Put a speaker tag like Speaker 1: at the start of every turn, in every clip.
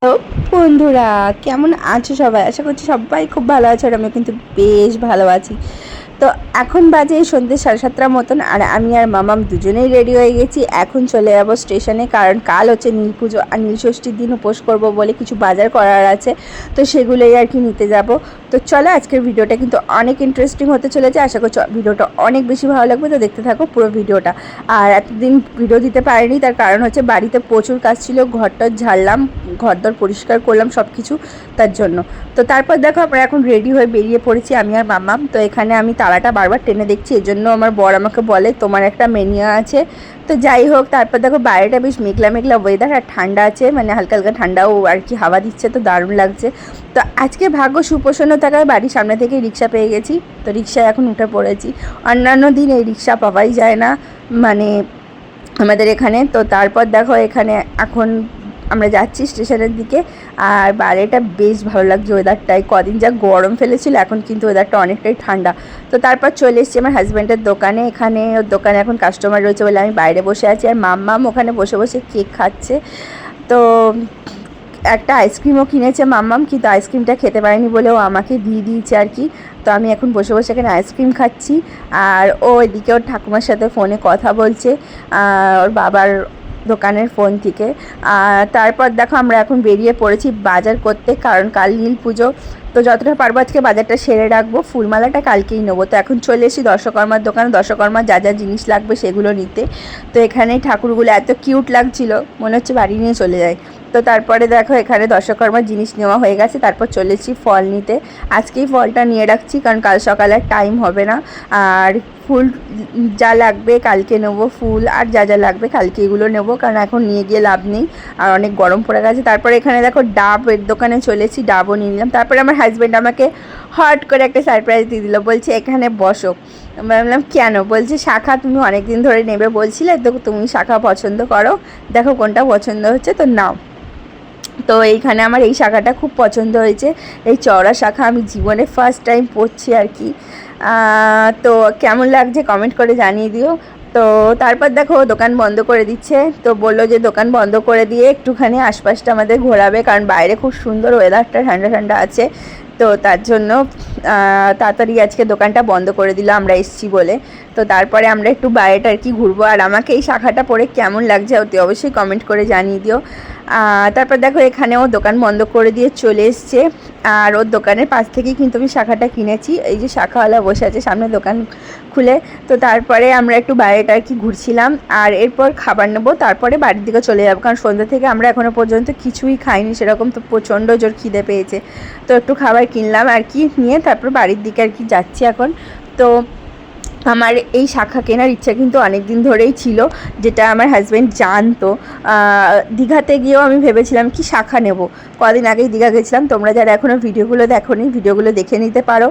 Speaker 1: তো বন্ধুরা, কেমন আছো সবাই? আশা করছি সবাই খুব ভালো আছে, আর আমি কিন্তু বেশ ভালো আছি। তো এখন বাজে সন্ধ্যে 7:30টার মতন, আর আমি আর মামাম দুজনেই রেডি হয়ে গেছি। এখন চলে যাবো স্টেশনে, কারণ কাল হচ্ছে নীল পুজো, আর নীল ষষ্ঠীর দিন উপোস করবো বলে কিছু বাজার করার আছে। তো সেগুলোই আর কি নিতে যাব। তো চলো, আজকের ভিডিওটা কিন্তু অনেক ইন্টারেস্টিং হতে চলেছে। আশা করছি ভিডিওটা অনেক বেশি ভালো লাগবে, তো দেখতে থাকো পুরো ভিডিওটা। আর এতদিন ভিডিও দিতে পারিনি, তার কারণ হচ্ছে বাড়িতে প্রচুর কাজ ছিল। ঘরটা ঝাড়লাম, ঘরদর পরিষ্কার করলাম, সব কিছু তার জন্য। তো তারপর দেখো, আমরা এখন রেডি হয়ে বেরিয়ে পড়েছি আমি আর মামাম। তো এখানে আমি তালাটা বারবার টেনে দেখছি, এর জন্য আমার বর আমাকে বলে তোমার একটা মেনিয়া আছে। তো যাই হোক, তারপর দেখো বাইরেটা বেশ মেঘলা মেঘলা ওয়েদার, আর ঠান্ডা আছে, মানে হালকা হালকা ঠান্ডাও আর কি হাওয়া দিচ্ছে, তো দারুণ লাগছে। তো আজকে ভাগ্য সুপ্রসন্ন থাকায় বাড়ির সামনে থেকে রিক্সা পেয়ে গেছি, তো রিক্সায় এখন উঠে পড়েছি। অন্যান্য দিন এই রিক্সা পাওয়াই যায় না মানে আমাদের এখানে। তো তারপর দেখো এখানে এখন আমরা যাচ্ছি স্টেশনের দিকে। আর বাইরেটা বেশ ভালো লাগছে ওয়েদারটাই, কদিন যা গরম ফেলেছিল, এখন কিন্তু ওয়েদারটা অনেকটাই ঠান্ডা। তো তারপর চলে এসেছি আমার হাজব্যান্ডের দোকানে। এখানে ওর দোকানে এখন কাস্টমার রয়েছে বলে আমি বাইরে বসে আছি, আর মাম্মাম ওখানে বসে বসে কেক খাচ্ছে। তো একটা আইসক্রিমও কিনেছে মাম্মাম, কিন্তু আইসক্রিমটা খেতে পারেনি বলে ও আমাকে দিয়ে দিয়েছে আর কি। তো আমি এখন বসে বসে এখানে আইসক্রিম খাচ্ছি, আর ও এদিকে ওর ঠাকুমার সাথে ফোনে কথা বলছে ওর বাবার দোকানের ফোন থেকে। আর তারপর দেখো আমরা এখন বেরিয়ে পড়েছি বাজার করতে, কারণ কাল নীল পুজো। তো যতটা পারবো আজকে বাজারটা সেরে রাখবো, ফুলমালাটা কালকেই নেবো। তো এখন চলে এসেছি দর্শকর্মার দোকানে, দর্শকর্মার যা যা জিনিস লাগবে সেগুলো নিতে। তো এখানে ঠাকুরগুলো এত কিউট লাগছিল, মনে হচ্ছে বাড়ি নিয়ে চলে যায়। তো তারপরে দেখো এখানে দর্শকর্মার জিনিস নেওয়া হয়ে গেছে, তারপর চলেছি ফল নিতে। আজকেই ফলটা নিয়ে রাখছি, কারণ কাল সকালে আর টাইম হবে না। আর ফুল যা লাগবে কালকে নেবো, ফুল আর যা যা লাগবে কালকে এগুলো নেবো, কারণ এখন নিয়ে গিয়ে লাভ নেই, আর অনেক গরম পড়ে গেছে। তারপরে এখানে দেখো ডাবের দোকানে চলেছি, ডাবও নিয়ে নিলাম। তারপরে আমার হাজব্যান্ড আমাকে হট করে একটা সারপ্রাইজ দিয়ে দিল, বলছে এখানে বসো। আমি বললাম কেন? বলছে শাখা তুমি অনেক দিন ধরে নেবে বলছিলে, তো তুমি শাখা পছন্দ করো, দেখো কোনটা পছন্দ হচ্ছে তো নাও। তো এইখানে আমার এই শাখাটা খুব পছন্দ হয়েছে, এই চওড়া শাখা আমি জীবনে ফার্স্ট টাইম পরছি আর কি। তো কেমন লাগছে কমেন্ট করে জানিয়ে দিও। তো তারপর দেখো দোকান বন্ধ করে দিচ্ছে, তো বললো যে দোকান বন্ধ করে দিয়ে একটুখানি আশপাশটা আমাদের ঘোরাবে, কারণ বাইরে খুব সুন্দর ওয়েদারটা, ঠান্ডা ঠান্ডা আছে। তো তার জন্য তাড়াতাড়ি আজকে দোকানটা বন্ধ করে দিল আমরা এসছি বলে। তো তারপরে আমরা একটু বাইরেটা আর কি ঘুরবো। আর আমাকে এই শাখাটা পরে কেমন লাগছে অতি অবশ্যই কমেন্ট করে জানিয়ে দিও। তারপর দেখো এখানেও দোকান বন্ধ করে দিয়ে চলে এসছে, আর ওর দোকানের পাশ থেকেই কিন্তু আমি শাখাটা কিনেছি। এই যে শাখাওয়ালা বসে আছে সামনে দোকান খুলে। তো তারপরে আমরা একটু বাইরেটা আর কি ঘুরছিলাম, আর এরপর খাবার নেবো, তারপরে বাড়ির দিকে চলে যাবো, কারণ সন্ধ্যা থেকে আমরা এখনও পর্যন্ত কিছুই খাইনি সেরকম। তো প্রচণ্ড জোর খিদে পেয়েছে, তো একটু খাবার কিনলাম আর কি, নিয়ে তারপর বাড়ির দিকে আর কি যাচ্ছি এখন। তো আমার এই শাখা কেনার ইচ্ছা কিন্তু অনেক দিন ধরেই ছিল, যেটা আমার হাজব্যান্ড জানতো। দীঘাতে গিয়েও আমি ভেবেছিলাম কি শাখা নেব, কদিন আগেই দীঘা গেছিলাম। তোমরা যারা এখনও ভিডিওগুলো দেখোনি, ভিডিওগুলো দেখে নিতে পারো।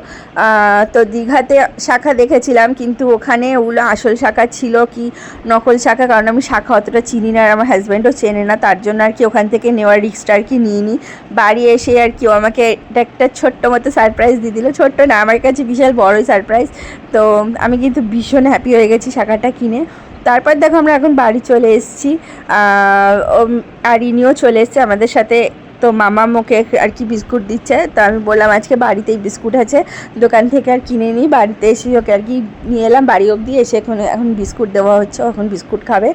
Speaker 1: তো দীঘাতে শাখা দেখেছিলাম, কিন্তু ওখানে ওগুলো আসল শাখা ছিল কি নকল শাখা, কারণ আমি শাখা অতটা চিনি না, আর আমার হাজব্যান্ডও চেনে না, তার জন্য আর কি ওখান থেকে নেওয়ার রিস্কটা আর কি নিইনি। বাড়ি এসে আর কি ও আমাকে এটা একটা ছোট্ট মতো সারপ্রাইজ দিয়ে দিল, ছোট্ট না আমার কাছে বিশাল বড়ই সারপ্রাইজ। তো আমি কিন্তু ভীষণ হ্যাপি হয়ে গেছি শাখাটা কিনে। তারপর দেখো আমরা এখন বাড়ি চলে এসেছি, আর ইনিও চলে এসছে আমাদের সাথে। তো মামা মুখে আর কি বিস্কুট দিচ্ছে, তো আমি বললাম আজকে বাড়িতেই বিস্কুট আছে, দোকান থেকে আর কিনে নিই, বাড়িতে এসে ওকে আর কি নিয়ে এলাম বাড়ি অবধি। এসে এখন বিস্কুট দেওয়া হচ্ছে, এখন বিস্কুট খাবে।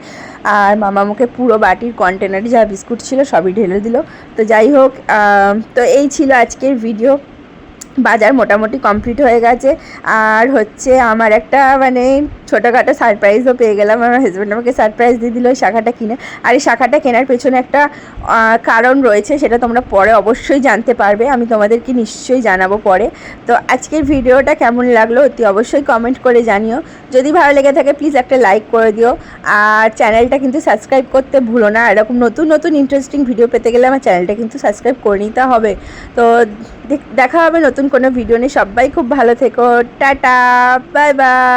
Speaker 1: আর মামা মুখে পুরো বাটির কন্টেনারে যা বিস্কুট ছিল সবই ঢেলে দিল। তো যাই হোক, তো এই ছিল আজকের ভিডিও। বাজার মোটামুটি কমপ্লিট হয়ে গেছে, আর হচ্ছে আমার একটা মানে ছোটোখাটো সারপ্রাইজও পেয়ে গেলাম। আমার হাজব্যান্ড আমাকে সারপ্রাইজ দিয়ে দিল এই শাখাটা কিনে। আর এই শাখাটা কেনার পেছনে একটা কারণ রয়েছে, সেটা তোমরা পরে অবশ্যই জানতে পারবে, আমি তোমাদেরকে নিশ্চয়ই জানাবো পরে। তো আজকের ভিডিওটা কেমন লাগলো অতি অবশ্যই কমেন্ট করে জানিও। যদি ভালো লেগে থাকে প্লিজ একটা লাইক করে দিও, আর চ্যানেলটা কিন্তু সাবস্ক্রাইব করতে ভুলো না। এরকম নতুন নতুন ইন্টারেস্টিং ভিডিও পেতে গেলে আমার চ্যানেলটা কিন্তু সাবস্ক্রাইব করে নিতে হবে। তো দেখা হবে নতুন কোনো ভিডিও নিয়ে। সবাই খুব ভালো থেকো, টাটা, বাই বাই।